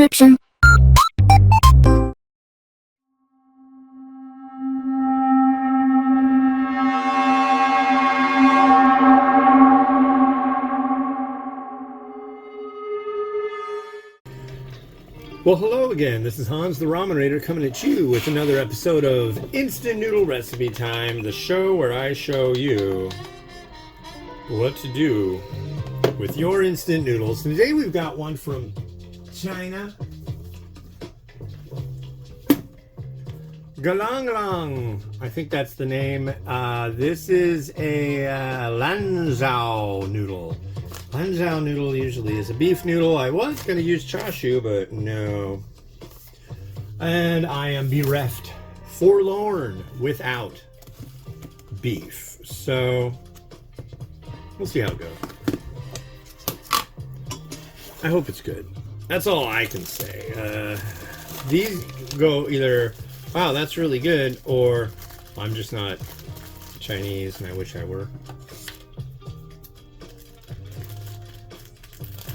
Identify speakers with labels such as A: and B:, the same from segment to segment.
A: description.
B: Well, hello again. This is Hans the Ramenator coming at you with another episode of Instant Noodle Recipe Time, the show where I show you what to do with your instant noodles. Today we've got one from China. Galanlang, I think that's the name. This is a Lanzhou noodle. Lanzhou noodle usually is a beef noodle. I was going to use chashu, but no. And I am bereft, forlorn, without beef. So, we'll see how it goes. I hope it's good. That's all I can say. These go either, wow, that's really good, or I'm just not Chinese and I wish I were.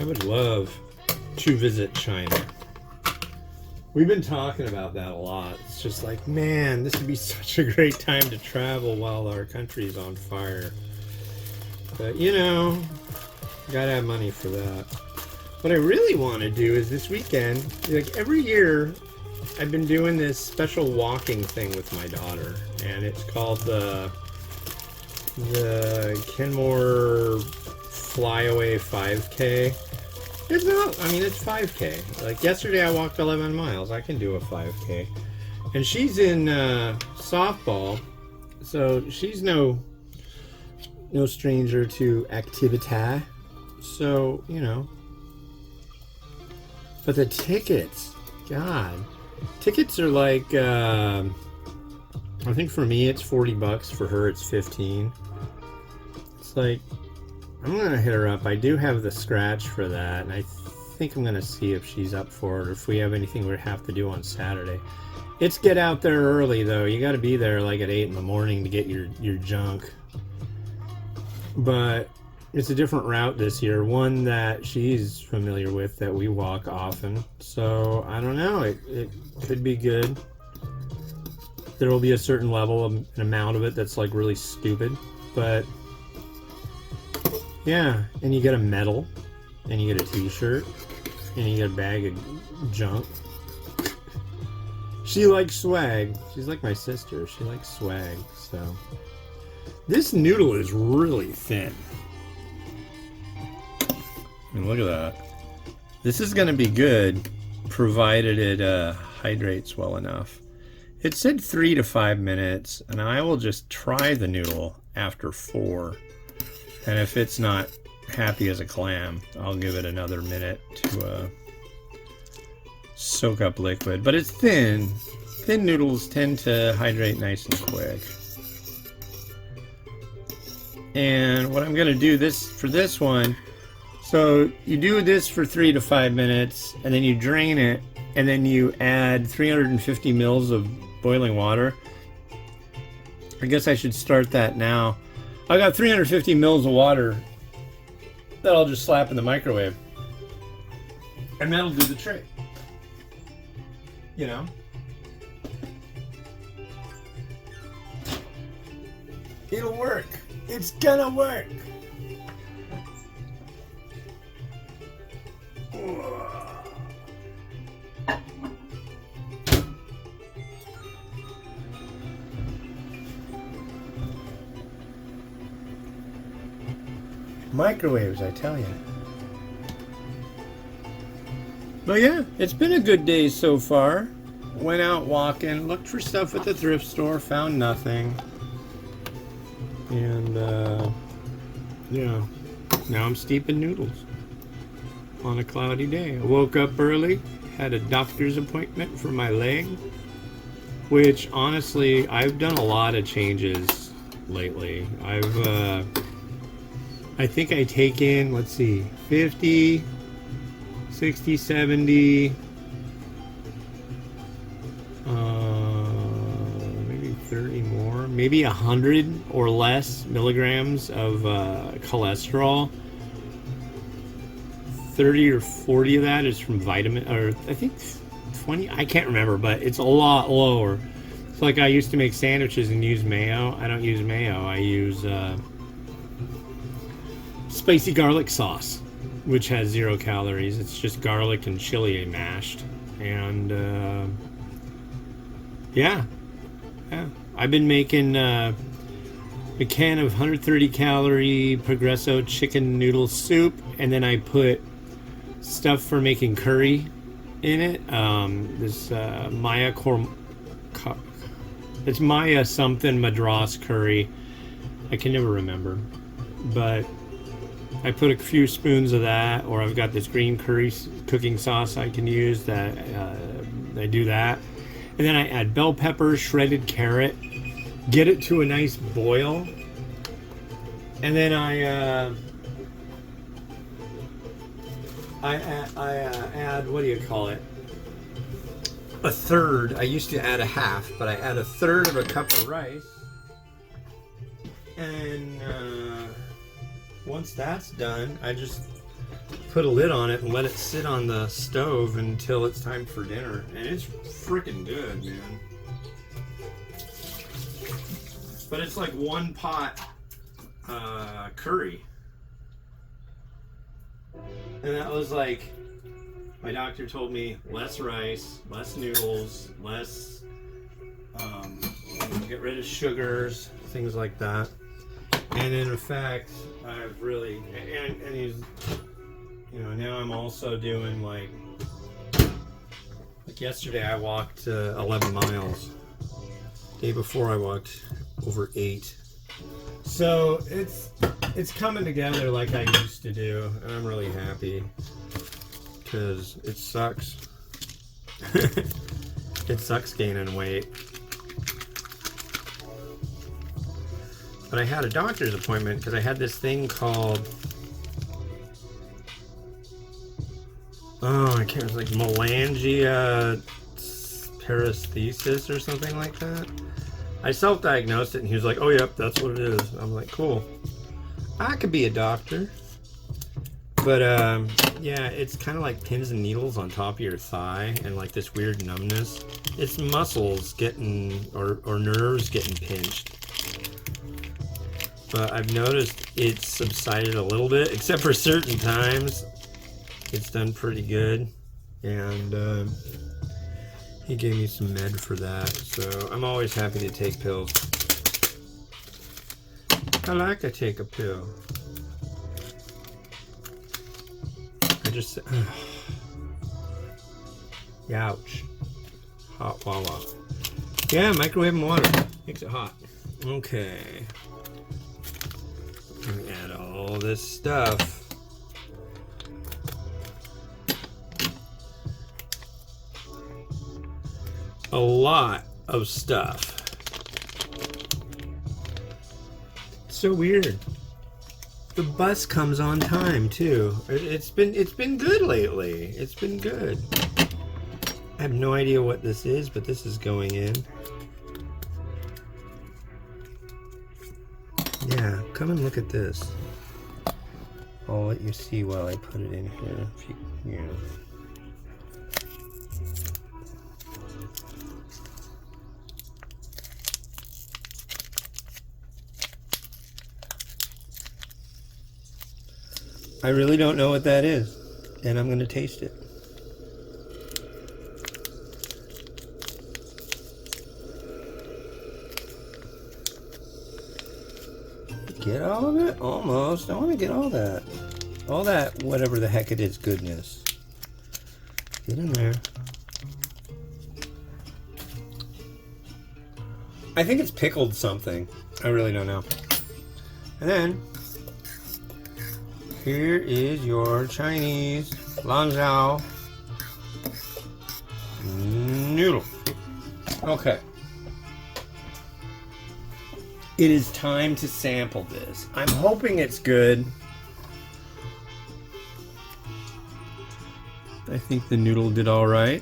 B: I would love to visit China. We've been talking about that a lot. It's just like, man, this would be such a great time to travel while our country's on fire. But, you know, gotta have money for that. What I really want to do is this weekend, like every year, I've been doing this special walking thing with my daughter. And it's called the Kenmore Flyaway 5K. It's not, I mean, it's 5K. Like yesterday I walked 11 miles. I can do a 5K. And she's in softball, so she's no stranger to activity. So, you know. But the tickets, God. Tickets are like, I think for me it's $40. For her it's 15. It's like, I'm going to hit her up. I do have the scratch for that, and I think I'm going to see if she's up for it, or if we have anything we have to do on Saturday. It's get out there early, though. You got to be there like at 8 in the morning to get your junk. But it's a different route this year, one that she's familiar with, that we walk often. So, I don't know. It could be good. There will be a certain level, an amount of it that's like really stupid, but yeah, and you get a medal, and you get a t-shirt, and you get a bag of junk. She likes swag. She's like my sister. She likes swag, so. This noodle is really thin. I mean, look at that. This is going to be good, provided it hydrates well enough. It said 3 to 5 minutes, and I will just try the noodle after 4. And if it's not happy as a clam, I'll give it another minute to soak up liquid. But it's thin. Thin noodles tend to hydrate nice and quick. And what I'm going to do for this one, so you do this for 3 to 5 minutes, and then you drain it, and then you add 350 mils of boiling water. I guess I should start that now. I got 350 mils of water that I'll just slap in the microwave, and that'll do the trick. You know? It'll work. It's gonna work. Microwaves, I tell you. But yeah, it's been a good day so far. Went out walking, looked for stuff at the thrift store, found nothing. And yeah, now I'm steeping noodles on a cloudy day. I woke up early, had a doctor's appointment for my leg, which honestly, I've done a lot of changes lately. I think I take in, let's see, 50, 60, 70, maybe 30 more, maybe 100 or less milligrams of cholesterol 30 or 40 of that is from vitamin, or I think 20, I can't remember, but it's a lot lower. It's like I used to make sandwiches and use mayo. I don't use mayo. I use spicy garlic sauce, which has 0 calories. It's just garlic and chili mashed. And yeah. I've been making a can of 130 calorie Progresso chicken noodle soup, and then I put stuff for making curry in it. This it's Maya something Madras curry. I can never remember, but I put a few spoons of that, or I've got this green curry cooking sauce I can use. That I do that, and then I add bell pepper, shredded carrot, get it to a nice boil, and then I add, what do you call it? A third. I used to add a half, but I add a third of a cup of rice. And once that's done, I just put a lid on it and let it sit on the stove until it's time for dinner. And it's freaking good, man. But it's like one pot curry. And that was like, my doctor told me less rice, less noodles, less, get rid of sugars, things like that. And in fact, I've really, and he's, you know, now I'm also doing like yesterday I walked 11 miles. Day before I walked over 8. So it's coming together like I used to do, and I'm really happy because it sucks. It sucks gaining weight. But I had a doctor's appointment because I had this thing called, I can't remember, like melangia paresthesis or something like that. I self-diagnosed it, and he was like, "Oh, yep, that's what it is." I'm like, "Cool. I could be a doctor." But yeah, it's kind of like pins and needles on top of your thigh, and like this weird numbness. It's muscles getting, or nerves getting pinched. But I've noticed it's subsided a little bit, except for certain times. It's done pretty good, and he gave me some med for that, so I'm always happy to take pills. I like to take a pill. I just... Youch. Hot wawa. Yeah, microwaving water. Makes it hot. Okay. Let me add all this stuff. A lot of stuff. So weird. The bus comes on time too. It's been good lately. It's been good. I have no idea what this is, but this is going in. Yeah, come and look at this. I'll let you see while I put it in here. If you know. I really don't know what that is, and I'm going to taste it. Get all of it? Almost. I want to get all that. All that, whatever the heck it is, goodness. Get in there. I think it's pickled something. I really don't know. And then here is your Chinese Lanzhou noodle. Okay. It is time to sample this. I'm hoping it's good. I think the noodle did all right.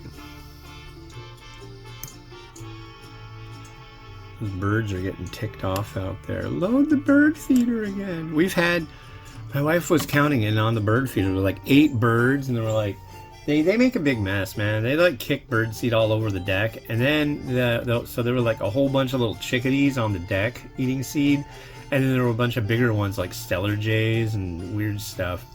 B: Those birds are getting ticked off out there. Load the bird feeder again. We've had My wife was counting it on the bird feeder. There were like 8 birds, and they were like, they make a big mess, man. They like kick bird seed all over the deck, and then so there were like a whole bunch of little chickadees on the deck eating seed, and then there were a bunch of bigger ones like stellar jays and weird stuff.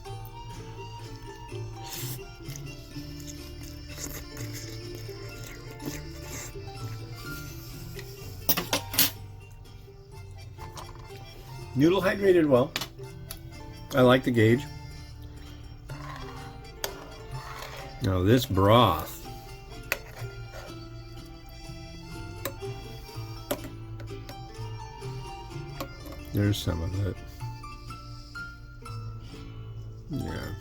B: Noodle hydrated well. I like the gauge. Now this broth. There's some of it. Yeah.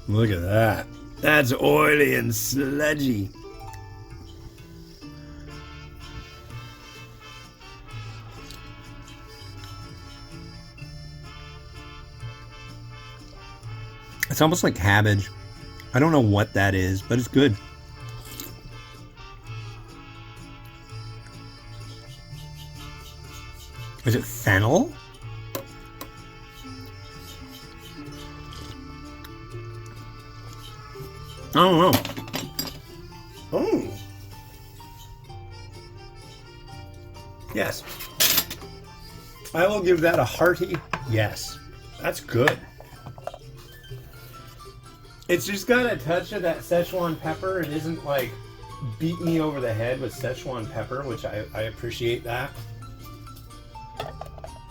B: Look at that. That's oily and sludgy. It's almost like cabbage. I don't know what that is, but it's good. Is it fennel? I don't know. Oh. Yes. I will give that a hearty yes. That's good. It's just got a touch of that Szechuan pepper. It isn't like beat me over the head with Szechuan pepper, which I appreciate that.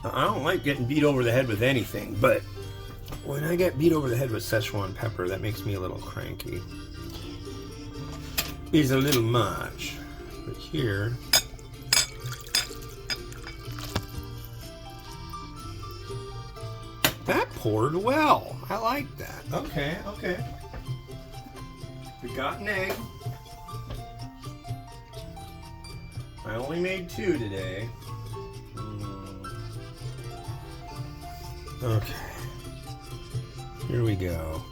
B: I don't like getting beat over the head with anything, but when I get beat over the head with Szechuan pepper, that makes me a little cranky. It's a little much. But here... That poured well. I like that. Okay, okay. We got an egg. I only made 2 today. Okay. Here we go.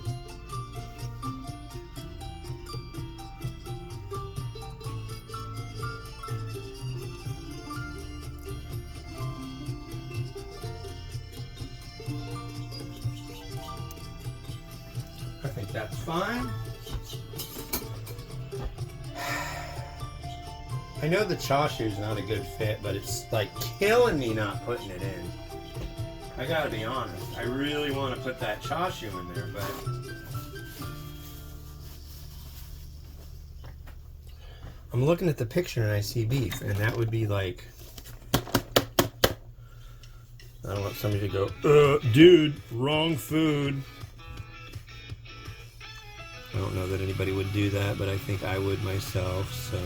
B: I think that's fine. I know the chashu is not a good fit, but it's like killing me not putting it in. I gotta be honest. I really want to put that chashu in there, but I'm looking at the picture and I see beef, and that would be like, I don't want somebody to go, dude, wrong food. I don't know that anybody would do that, but I think I would myself, so.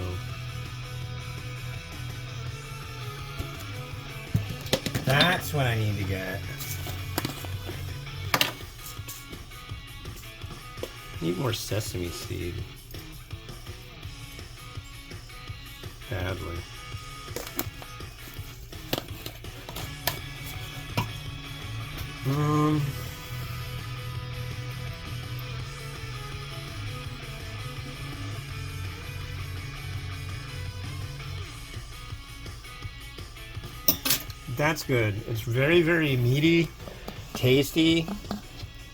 B: That's what I need to get. Need more sesame seed. Badly. That's good. It's very, very meaty, tasty.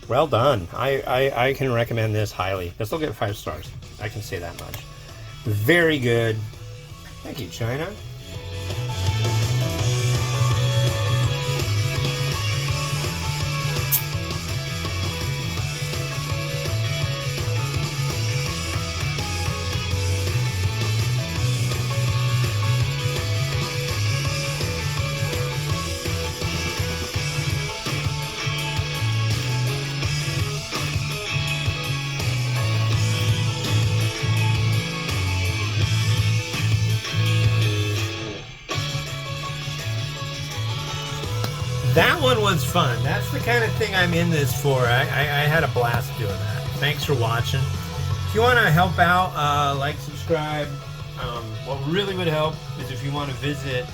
B: Well done. I can recommend this highly. This will get 5 stars. I can say that much. Very good. Thank you, China. That one was fun. That's the kind of thing I'm in this for. I had a blast doing that. Thanks for watching. If you want to help out, like, subscribe. What really would help is if you want to visit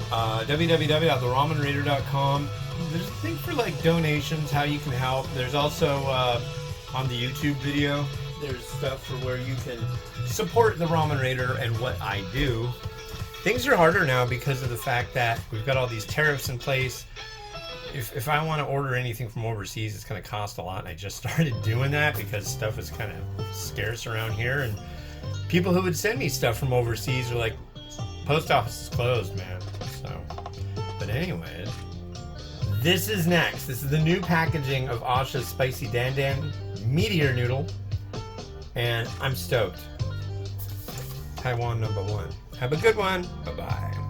B: www.theramenraider.com. There's a thing for like donations, how you can help. There's also on the YouTube video, there's stuff for where you can support the Ramen Raider and what I do. Things are harder now because of the fact that we've got all these tariffs in place. if I want to order anything from overseas, it's going to cost a lot, and I just started doing that because stuff is kind of scarce around here, and people who would send me stuff from overseas are like, post office is closed, man. So, but anyways, this is next. This is the new packaging of Asha's Spicy Dan Dan Meteor Noodle, and I'm stoked. Taiwan #1. Have a good one. Bye-bye.